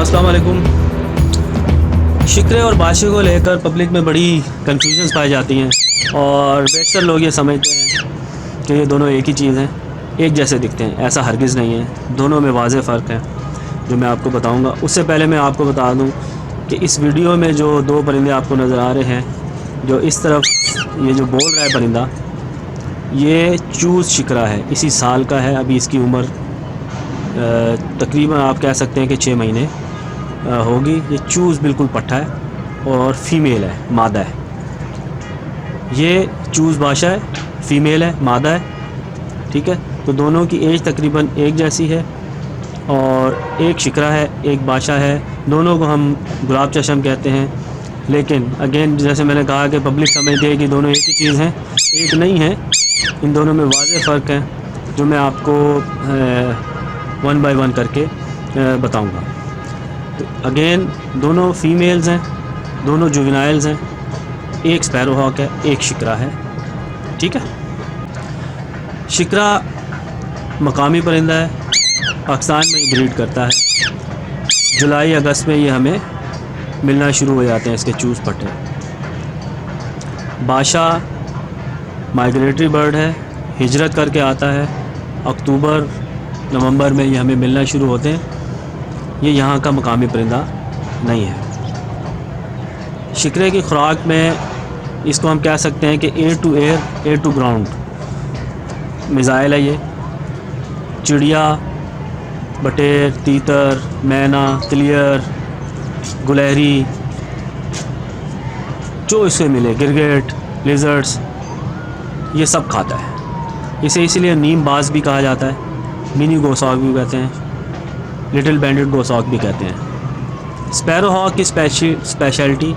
अस्सलाम वालेकुम। शिकरे और बाशे को लेकर पब्लिक में बड़ी कन्फ्यूजन्स पाई जाती हैं और बेशतर लोग ये समझते हैं कि ये दोनों एक ही चीज़ हैं, एक जैसे दिखते हैं। ऐसा हरगिज़ नहीं है, दोनों में वाज़ेह फ़र्क है जो मैं आपको बताऊंगा। उससे पहले मैं आपको बता दूं कि इस वीडियो में जो दो परिंदे आपको नज़र आ रहे हैं, जो इस तरफ ये जो बोल रहा है परिंदा, ये चूज़ शिकरा है, इसी साल का है। अभी इसकी उम्र तकरीबन आप कह सकते हैं कि 6 महीने होगी। ये चूज़ बिल्कुल पट्टा है और फीमेल है, मादा है। ये चूज़ बाशा है, फीमेल है, मादा है, ठीक है। तो दोनों की एज तकरीबन एक जैसी है और एक शिकरा है, एक बाशा है। दोनों को हम गुलाब चशम कहते हैं, लेकिन अगेन जैसे मैंने कहा कि पब्लिक समझती है कि दोनों एक ही चीज़ हैं, एक नहीं है। इन दोनों में वाज़ेह फ़र्क है जो मैं आपको वन बाय वन करके बताऊंगा। तो अगेन दोनों फीमेल्स हैं, दोनों जुवेनाइल्स हैं। एक स्पैरो हॉक है, एक शिकरा है, ठीक है। शिकरा मकामी परिंदा है, पाकिस्तान में ही ब्रीड करता है। जुलाई अगस्त में ये हमें मिलना शुरू हो जाते हैं, इसके चूज़ पट्टे। बाशा माइग्रेटरी बर्ड है, हिजरत करके आता है। अक्टूबर नवंबर में ये हमें मिलना शुरू होते हैं। ये यहाँ का मकामी परिंदा नहीं है। शिकरे की खुराक में इसको हम कह सकते हैं कि air to air, air to ground missile है। ये चिड़िया, बटेर, तीतर, मैना, तिलियर, गुलहरी, जो इसे मिले, गिरगिट, लिजर्ड्स, ये सब खाता है। इसे इसलिए नीम बाज भी कहा जाता है, मिनी गोसॉक भी कहते हैं, लिटिल बैंडेड गोसॉक भी कहते हैं। स्पैरो हॉक की स्पेशलिटी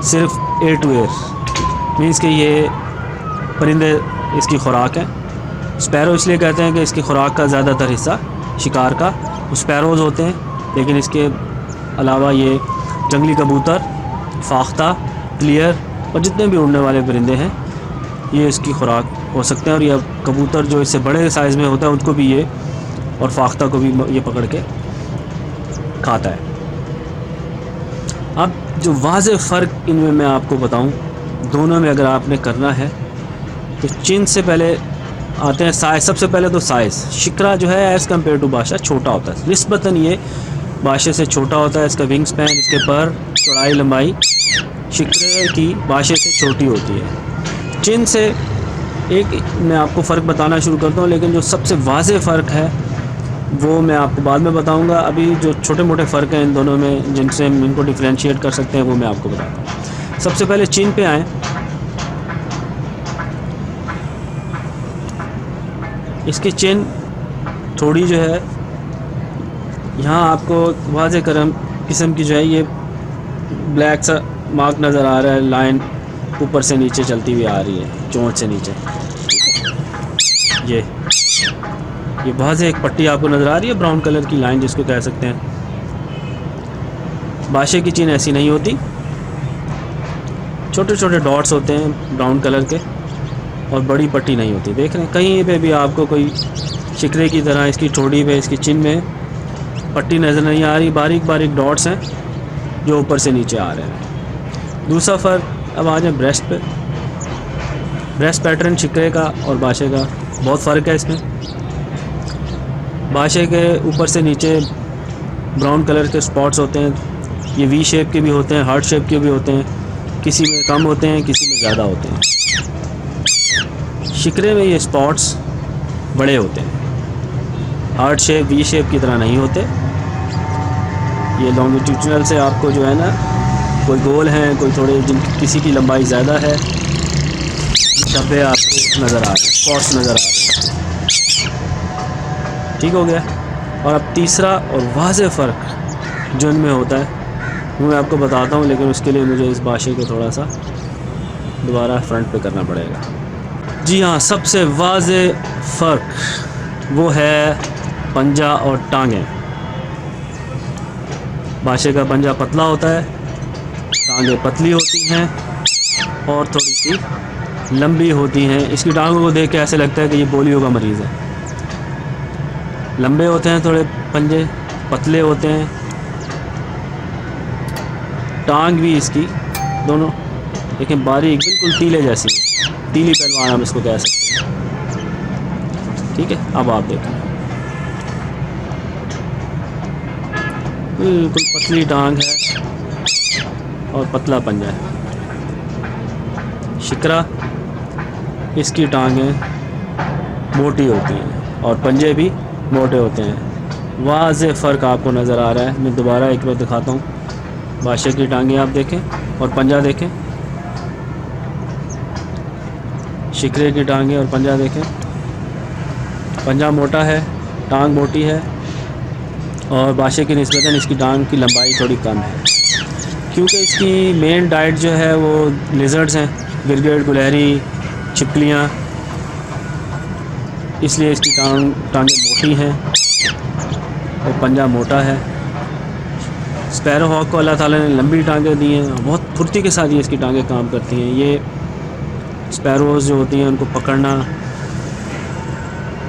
सिर्फ एयर टू एयर, मीन्स कि ये परिंदे इसकी खुराक है। स्पैरो इसलिए कहते हैं कि इसकी खुराक का ज़्यादातर हिस्सा शिकार का स्पैरोज़ होते हैं, लेकिन इसके अलावा ये जंगली कबूतर, फाख्ता, क्लियर और जितने भी उड़ने वाले परिंदे हैं ये इसकी खुराक हो सकते हैं। और ये कबूतर जो इससे बड़े साइज़ में होता है उनको भी ये, और फाख्ता को भी ये पकड़ के खाता है। अब जो वाज़ेह फ़र्क इनमें मैं आपको बताऊं, दोनों में अगर आपने करना है तो चिन से पहले आते हैं साइज़। सबसे पहले तो साइज़, शिकरा जो है एज़ कम्पेयर टू बाशा छोटा होता है, निस्बतन ये बाशे से छोटा होता है। इसका विंग स्पैन, इसके पर चौड़ाई लंबाई शिकरे की बाशे से छोटी होती है। चिन से एक मैं आपको फ़र्क बताना शुरू करता हूँ, लेकिन जो सबसे वाज़ेह फ़र्क है वो मैं आपको बाद में बताऊँगा। अभी जो छोटे मोटे फ़र्क हैं इन दोनों में, जिनसे हम इनको डिफ्रेंशिएट कर सकते हैं, वो मैं आपको बताता हूँ। सबसे पहले चिन पे आएँ। इसकी चिन थोड़ी जो है, यहाँ आपको वाज़ेह किस्म की जो है ये ब्लैक सा मार्क नज़र आ रहा है, लाइन ऊपर से नीचे चलती हुई आ रही है, चोंच से नीचे। ये वाज़ेह एक पट्टी आपको नज़र आ रही है, ब्राउन कलर की लाइन जिसको कह सकते हैं। बाशे की चिन ऐसी नहीं होती, छोटे छोटे डॉट्स होते हैं ब्राउन कलर के, और बड़ी पट्टी नहीं होती। देख रहे हैं कहीं पे भी आपको कोई शिकरे की तरह इसकी ठोड़ी पे, इसकी चिन में पट्टी नज़र नहीं आ रही, बारीक बारीक डॉट्स हैं जो ऊपर से नीचे आ रहे हैं। दूसरा फ़र्क, अब आ जाए ब्रेस्ट पे। ब्रेस्ट पैटर्न शिकरे का और बाशे का बहुत फ़र्क है इसमें। बाशे के ऊपर से नीचे ब्राउन कलर के स्पॉट्स होते हैं, ये वी शेप के भी होते हैं, हार्ट शेप के भी होते हैं, किसी में कम होते हैं, किसी में ज़्यादा होते हैं। शिकरे में ये स्पॉट्स बड़े होते हैं, हार्ट शेप, वी शेप की तरह नहीं होते। ये लॉन्गिट्यूडनल से आपको जो है ना, कोई गोल हैं, कोई थोड़े, जिनकी किसी की लंबाई ज़्यादा है, डब्बे आपको नज़र आ रहे हैं, स्पॉट्स नज़र आ रहे हैं। ठीक हो गया। और अब तीसरा और वाज़ेह फ़र्क जो इनमें होता है वो मैं आपको बताता हूँ, लेकिन उसके लिए मुझे इस बाशे को थोड़ा सा दोबारा फ्रंट पे करना पड़ेगा। जी हाँ, सबसे वाज़ेह फ़र्क वो है पंजा और टांगें। बाशे का पंजा पतला होता है, टांगें पतली होती हैं और थोड़ी सी लंबी होती हैं। इसकी टांगों को देख के ऐसे लगता है कि ये पोलियो का मरीज़ है। लंबे होते हैं थोड़े पंजे, पतले होते हैं ٹانگ بھی اس کی دونوں لیکن باریک بالکل تیلے جیسی، تیلی پہلوان ہم اس کو کہہ سکتے ہیں، ٹھیک ہے۔ اب آپ دیکھیں بالکل پتلی ٹانگ ہے اور پتلا پنجہ ہے۔ شکرا اس کی ٹانگیں موٹی ہوتی ہیں اور پنجے بھی موٹے ہوتے ہیں، واضح فرق آپ کو نظر آ رہا ہے۔ میں دوبارہ ایک بار دکھاتا ہوں، بادشاہ کی ٹانگیں آپ دیکھیں اور پنجہ دیکھیں، شکرے کی ٹانگیں اور پنجہ دیکھیں، پنجہ موٹا ہے، ٹانگ موٹی ہے، اور بادشاہ کی نسبتاً اس کی ٹانگ کی لمبائی تھوڑی کم ہے، کیونکہ اس کی مین ڈائٹ جو ہے وہ لیزرڈز ہیں، گرگٹ، گلہری، چھپکلیاں، اس لیے اس کی ٹانگیں موٹی ہیں اور پنجہ موٹا ہے۔ اسپیرو ہاک کو اللہ تعالیٰ نے لمبی ٹانگیں دی ہیں، بہت پھرتی کے ساتھ یہ اس کی ٹانگیں کام کرتی ہیں۔ یہ اسپیروز جو ہوتی ہیں ان کو پکڑنا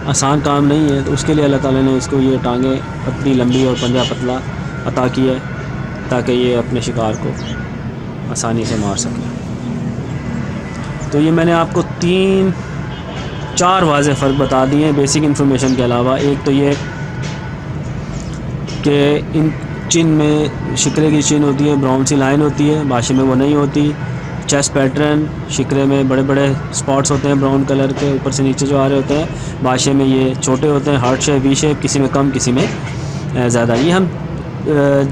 آسان کام نہیں ہے، تو اس کے لیے اللہ تعالیٰ نے اس کو یہ ٹانگیں پتلی لمبی اور پنجہ پتلا عطا کیا ہے تاکہ یہ اپنے شکار کو آسانی سے مار سکے۔ تو یہ میں نے آپ کو 4 واضح فرق بتا دیے ہیں بیسک انفارمیشن کے علاوہ۔ ایک تو یہ کہ ان چن میں شکرے کی چن ہوتی ہے، براؤن سی لائن ہوتی ہے، بادشاہ میں وہ نہیں ہوتی۔ چیسٹ پیٹرن شکرے میں بڑے بڑے سپاٹس ہوتے ہیں براؤن کلر کے، اوپر سے نیچے جو آ رہے ہوتے ہیں، بادشاہ میں یہ چھوٹے ہوتے ہیں، ہارٹ شیپ، وی شیپ، کسی میں کم کسی میں زیادہ۔ یہ ہم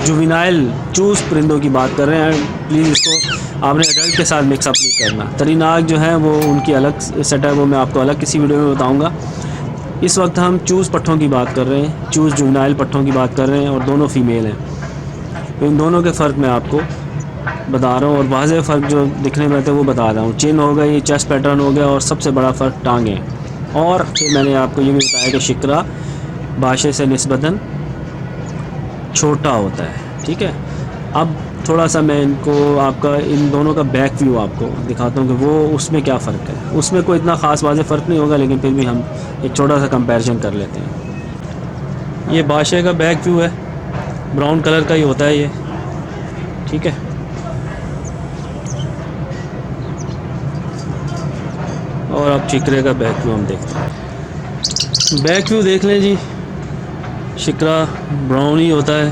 جوینائل چوز پرندوں کی بات کر رہے ہیں، پلیز اس کو آپ نے ایڈلٹ کے ساتھ مکس اپ نہیں کرنا۔ تری ناگ جو ہیں وہ ان کی الگ سیٹ ہے، وہ میں آپ کو الگ کسی ویڈیو میں بتاؤں گا۔ اس وقت ہم چوز پٹھوں کی بات کر رہے ہیں، چوز جوینائل پٹھوں کی بات کر رہے ہیں، اور دونوں فیمیل ہیں۔ تو ان دونوں کے فرق میں آپ کو بتا رہا ہوں، اور واضح فرق جو دکھنے میں آتے ہیں وہ بتا رہا ہوں۔ چین ہو گئی، چیسٹ پیٹرن ہو گیا، اور سب سے بڑا فرق ٹانگیں۔ اور پھر میں نے آپ کو یہ بھی بتایا کہ شکرا بادشاہ سے نسبتاً چھوٹا ہوتا ہے، ٹھیک ہے۔ اب تھوڑا سا میں ان کو آپ کا ان دونوں کا بیک ویو آپ کو دکھاتا ہوں کہ وہ اس میں کیا فرق ہے۔ اس میں کوئی اتنا خاص واضح فرق نہیں ہوگا، لیکن پھر بھی ہم ایک چھوٹا سا کمپیریزن کر لیتے ہیں۔ یہ بادشاہ کا بیک ویو ہے، براؤن کلر کا ہی ہوتا ہے یہ، ٹھیک ہے۔ اور اب شکرے کا بیک ویو ہم دیکھتے ہیں۔ بیک ویو دیکھ لیں جی، شکرا براؤن ہی ہوتا ہے،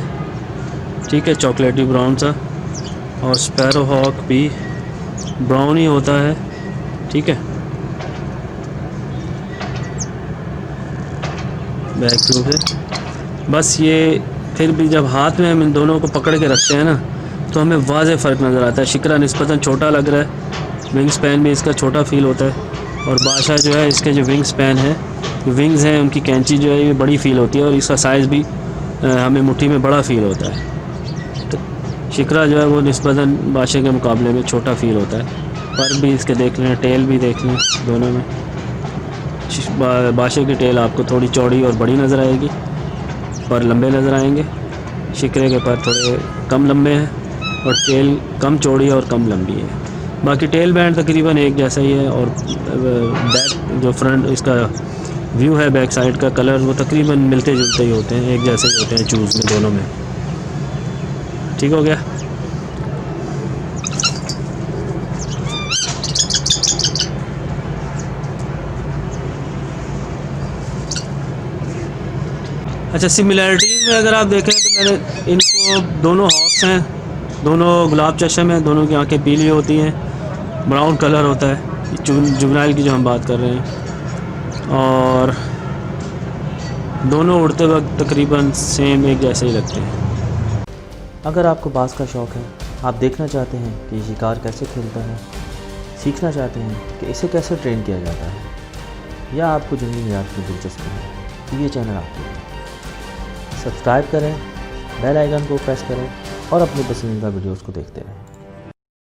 ٹھیک ہے، چاکلیٹی براؤن سا، اور اسپیرو ہاک بھی براؤن ہی ہوتا ہے، ٹھیک ہے۔ بیک ویو سے بس یہ پھر بھی جب ہاتھ میں ہم ان دونوں کو پکڑ کے رکھتے ہیں نا تو ہمیں واضح فرق نظر آتا ہے۔ شکرا نسبتاً چھوٹا لگ رہا ہے، ونگ سپین بھی اس کا چھوٹا فیل ہوتا ہے، اور بادشاہ جو ہے اس کے جو ونگ سپین ہے، ونگز ہیں ان کی کینچی جو ہے یہ بڑی فیل ہوتی ہے، اور اس کا سائز بھی ہمیں مٹھی میں بڑا فیل ہوتا ہے۔ تو شکرا جو ہے وہ نسبتاً بادشاہ کے مقابلے میں چھوٹا فیل ہوتا ہے۔ پر بھی اس کے دیکھ لیں، ٹیل بھی دیکھ لیں، دونوں میں بادشاہ کی ٹیل آپ کو تھوڑی چوڑی اور بڑی نظر آئے گی، پر لمبے نظر آئیں گے۔ شکرے کے پر تھوڑے کم لمبے ہیں اور ٹیل کم چوڑی اور کم لمبی ہے۔ باقی ٹیل بینڈ تقریباً ایک جیسا ہی ہے، اور بیک جو فرنٹ اس کا ویو ہے بیک سائڈ کا کلر وہ تقریباً ملتے جلتے ہی ہوتے ہیں، ایک جیسے ہی ہوتے ہیں چوز میں دونوں میں، ٹھیک ہو گیا۔ اچھا، سملیرٹیز میں اگر آپ دیکھیں تو میں نے ان کو دونوں ہاکس ہیں، دونوں گلاب چشم ہیں، دونوں کی آنکھیں پیلی ہوتی ہیں، براؤن کلر ہوتا ہے، جوینائل کی جو ہم بات کر رہے ہیں، اور دونوں اڑتے وقت تقریباً سیم ایک جیسے ہی لگتے ہیں۔ اگر آپ کو باز کا شوق ہے، آپ دیکھنا چاہتے ہیں کہ یہ شکار کیسے کھیلتا ہے، سیکھنا چاہتے ہیں کہ اسے کیسے ٹرین کیا جاتا ہے، یا آپ کو جنگلی حیات میں دلچسپی ہے تو یہ چینل آپ کے لیے۔ سبسکرائب کریں، بیل آئیکن کو پریس کریں اور اپنے پسندیدہ ویڈیوز کو دیکھتے رہیں۔